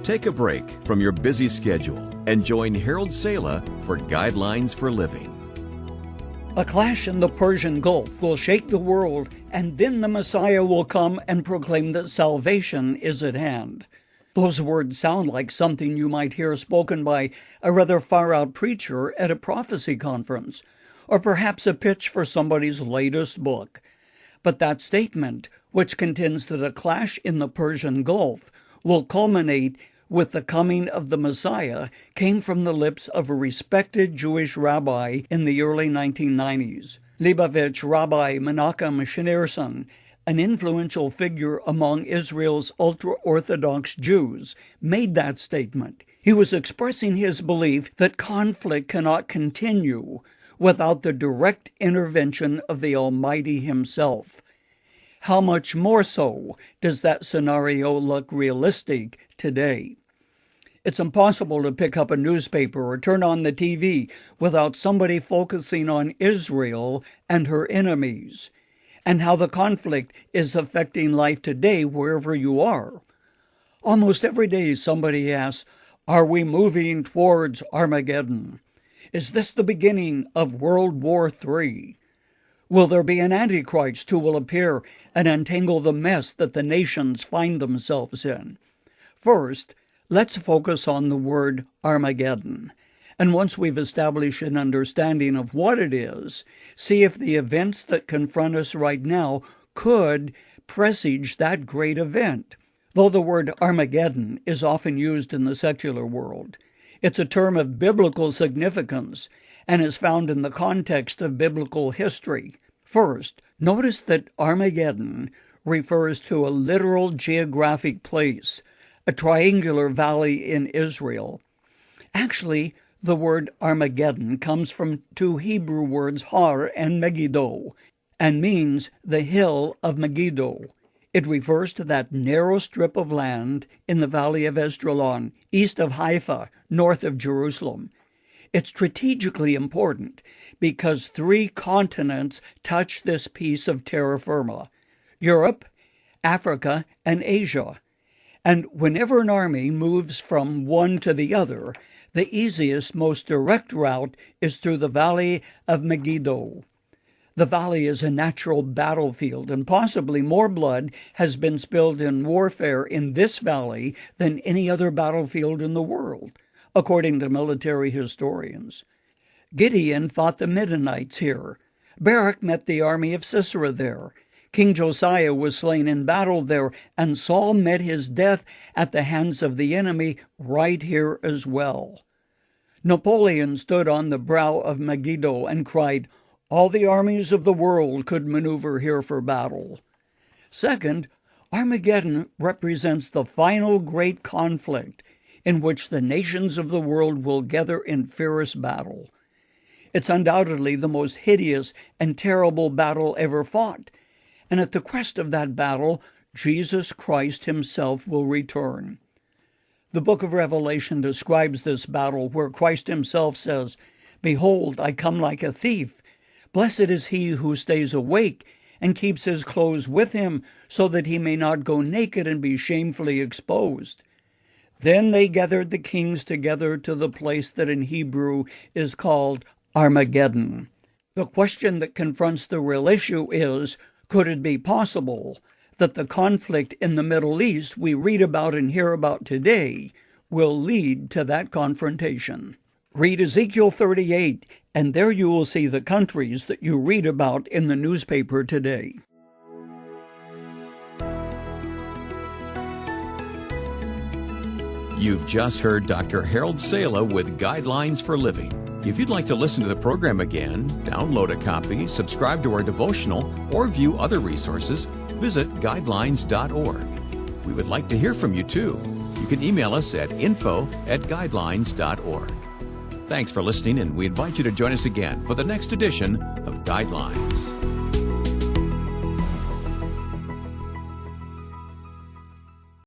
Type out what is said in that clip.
Take a break from your busy schedule and join Harold Sala for Guidelines for Living. A clash in the Persian Gulf will shake the world, and then the Messiah will come and proclaim that salvation is at hand. Those words sound like something you might hear spoken by a rather far-out preacher at a prophecy conference, or perhaps a pitch for somebody's latest book. But that statement, which contends that a clash in the Persian Gulf will culminate with the coming of the Messiah, came from the lips of a respected Jewish rabbi in the early 1990s. Libavich Rabbi Menachem Schneerson, an influential figure among Israel's ultra-orthodox Jews, made that statement. He was expressing his belief that conflict cannot continue without the direct intervention of the Almighty Himself. How much more so does that scenario look realistic today? It's impossible to pick up a newspaper or turn on the TV without somebody focusing on Israel and her enemies, and how the conflict is affecting life today wherever you are. Almost every day somebody asks, "Are we moving towards Armageddon? Is this the beginning of World War III? Will there be an Antichrist who will appear and untangle the mess that the nations find themselves in?" First, let's focus on the word Armageddon. And once we've established an understanding of what it is, see if the events that confront us right now could presage that great event. Though the word Armageddon is often used in the secular world, it's a term of biblical significance and is found in the context of biblical history. First, notice that Armageddon refers to a literal geographic place, a triangular valley in Israel. Actually, the word Armageddon comes from two Hebrew words, Har and Megiddo, and means the hill of Megiddo. It refers to that narrow strip of land in the valley of Esdraelon, east of Haifa, north of Jerusalem. It's strategically important because 3 continents touch this piece of terra firma: Europe, Africa, and Asia. And whenever an army moves from one to the other, the easiest, most direct route is through the valley of Megiddo. The valley is a natural battlefield, and possibly more blood has been spilled in warfare in this valley than any other battlefield in the world, according to military historians. Gideon fought the Midianites here. Barak met the army of Sisera there. King Josiah was slain in battle there, and Saul met his death at the hands of the enemy right here as well. Napoleon stood on the brow of Megiddo and cried, "All the armies of the world could maneuver here for battle." Second, Armageddon represents the final great conflict in which the nations of the world will gather in fierce battle. It's undoubtedly the most hideous and terrible battle ever fought, and at the crest of that battle, Jesus Christ Himself will return. The book of Revelation describes this battle where Christ Himself says, "Behold, I come like a thief. Blessed is he who stays awake and keeps his clothes with him, so that he may not go naked and be shamefully exposed." Then they gathered the kings together to the place that in Hebrew is called Armageddon. The question that confronts the real issue is, could it be possible that the conflict in the Middle East we read about and hear about today will lead to that confrontation? Read Ezekiel 38, and there you will see the countries that you read about in the newspaper today. You've just heard Dr. Harold Sala with Guidelines for Living. If you'd like to listen to the program again, download a copy, subscribe to our devotional, or view other resources, visit guidelines.org. We would like to hear from you too. You can email us at info@guidelines.org. Thanks for listening, and we invite you to join us again for the next edition of Guidelines.